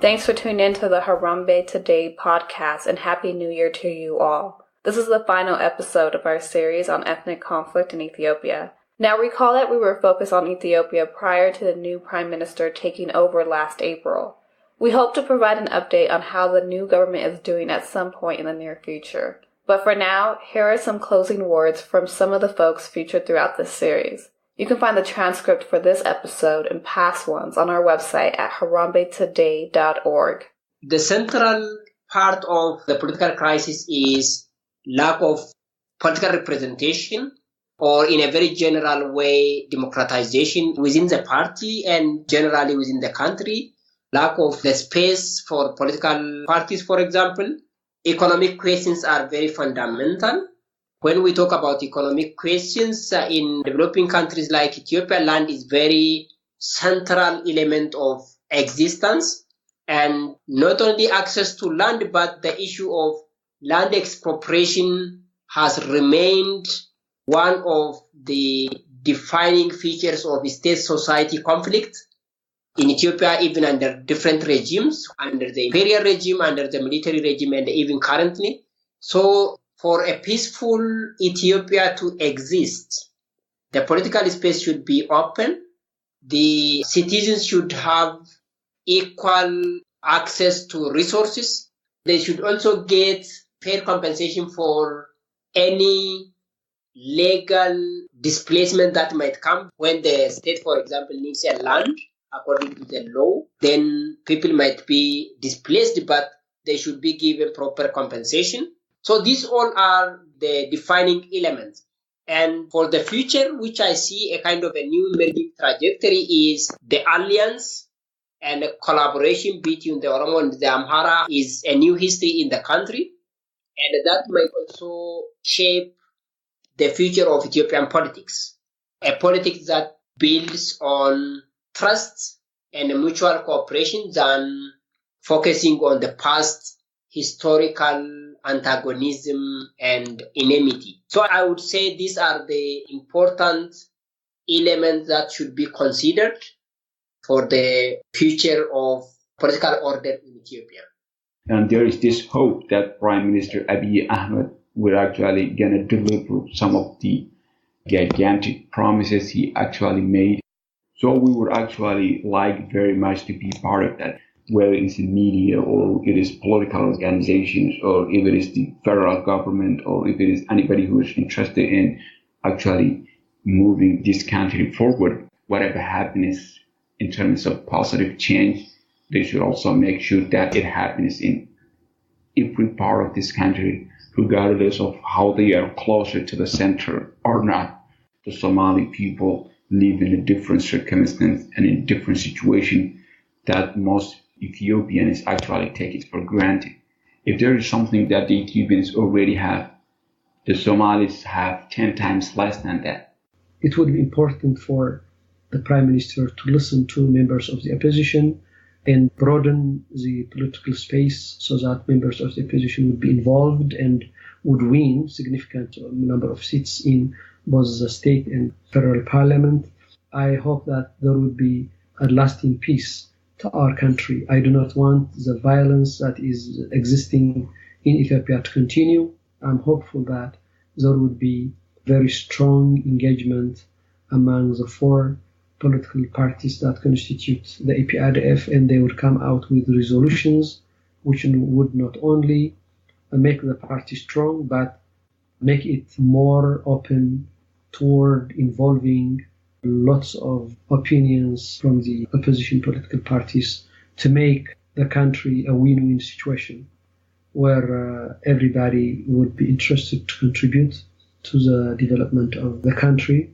Thanks for tuning in to the Harambee Today podcast, and Happy New Year to you all. This is the final episode of our series on ethnic conflict in Ethiopia. Now recall that we were focused on Ethiopia prior to the new Prime Minister taking over last April. We hope to provide an update on how the new government is doing at some point in the near future. But for now, here are some closing words from some of the folks featured throughout this series. You can find the transcript for this episode and past ones on our website at harambetoday.org. The central part of the political crisis is lack of political representation, or in a very general way, democratization within the party and generally within the country. Lack of the space for political parties, for example. Economic questions are very fundamental. When we talk about economic questions in developing countries like Ethiopia, land is very central element of existence. And not only access to land, but the issue of land expropriation has remained one of the defining features of state society conflict in Ethiopia, even under different regimes, under the imperial regime, under the military regime, and even currently. So for a peaceful Ethiopia to exist, the political space should be open. The citizens should have equal access to resources. They should also get fair compensation for any legal displacement that might come when the state, for example, needs a land according to the law. Then people might be displaced, but they should be given proper compensation. So these all are the defining elements. And for the future, which I see a kind of a new emerging trajectory, is the alliance and collaboration between the Oromo and the Amhara is a new history in the country. And that might also shape the future of Ethiopian politics. A politics that builds on trust and mutual cooperation than focusing on the past historical antagonism and enmity. So I would say these are the important elements that should be considered for the future of political order in Ethiopia. And there is this hope that Prime Minister Abiy Ahmed will actually gonna deliver some of the gigantic promises he actually made. So we would actually like very much to be part of that, whether it's in media or it is political organizations or if it is the federal government or if it is anybody who is interested in actually moving this country forward. Whatever happens in terms of positive change, they should also make sure that it happens in every part of this country, regardless of how they are closer to the center or not. The Somali people live in a different circumstance and in a different situation that most Ethiopians actually take it for granted. If there is something that the Ethiopians already have, the Somalis have 10 times less than that. It would be important for the Prime Minister to listen to members of the opposition and broaden the political space so that members of the opposition would be involved and would win significant number of seats in both the state and federal parliament. I hope that there would be a lasting peace to our country. I do not want the violence that is existing in Ethiopia to continue. I'm hopeful that there would be very strong engagement among the four political parties that constitute the EPRDF, and they would come out with resolutions which would not only make the party strong, but make it more open toward involving lots of opinions from the opposition political parties to make the country a win-win situation where everybody would be interested to contribute to the development of the country.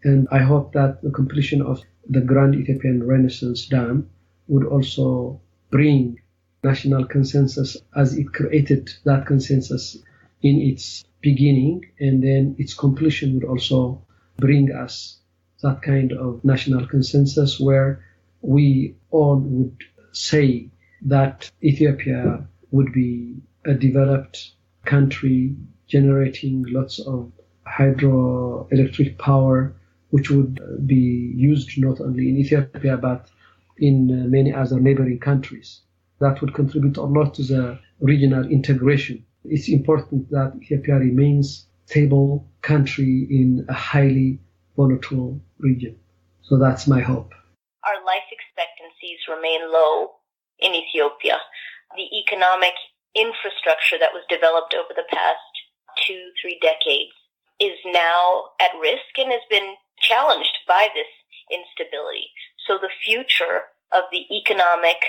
And I hope that the completion of the Grand Ethiopian Renaissance Dam would also bring national consensus as it created that consensus in its beginning, and then its completion would also bring us that kind of national consensus where we all would say that Ethiopia would be a developed country generating lots of hydroelectric power, which would be used not only in Ethiopia but in many other neighboring countries. That would contribute a lot to the regional integration. It's important that Ethiopia remains a stable country in a highly volatile region. So that's my hope. Our life expectancies remain low in Ethiopia. The economic infrastructure that was developed over the past 2-3 decades is now at risk and has been challenged by this instability. So the future of the economic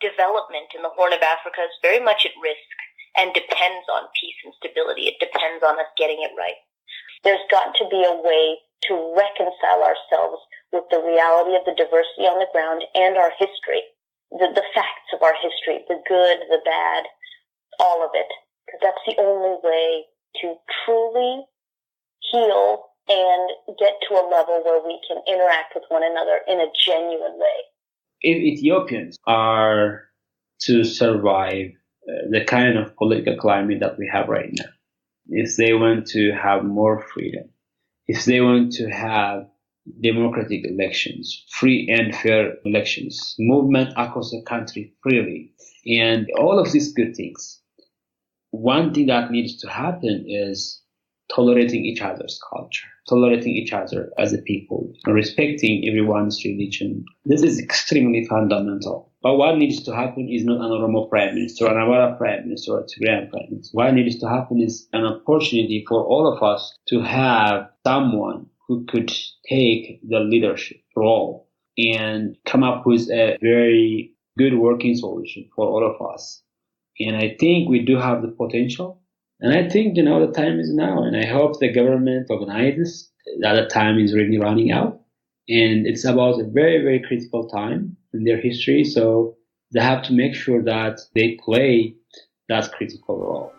development in the Horn of Africa is very much at risk and depends on peace and stability. It depends on us getting it right. There's got to be a way to reconcile ourselves with the reality of the diversity on the ground and our history, the facts of our history, the good, the bad, all of it, because that's the only way to truly heal and get to a level where we can interact with one another in a genuine way. If Ethiopians are to survive the kind of political climate that we have right now, if they want to have more freedom, if they want to have democratic elections, free and fair elections, movement across the country freely, and all of these good things, one thing that needs to happen is tolerating each other's culture, tolerating each other as a people, respecting everyone's religion. This is extremely fundamental. But what needs to happen is not an Oromo Prime Minister, an Amara Prime Minister, or a Tigrayan Prime Minister. What needs to happen is an opportunity for all of us to have someone who could take the leadership role and come up with a very good working solution for all of us. And I think we do have the potential. And I think, the time is now. And I hope the government organizes that the time is really running out. And it's about a very, very critical time in their history. So they have to make sure that they play that critical role.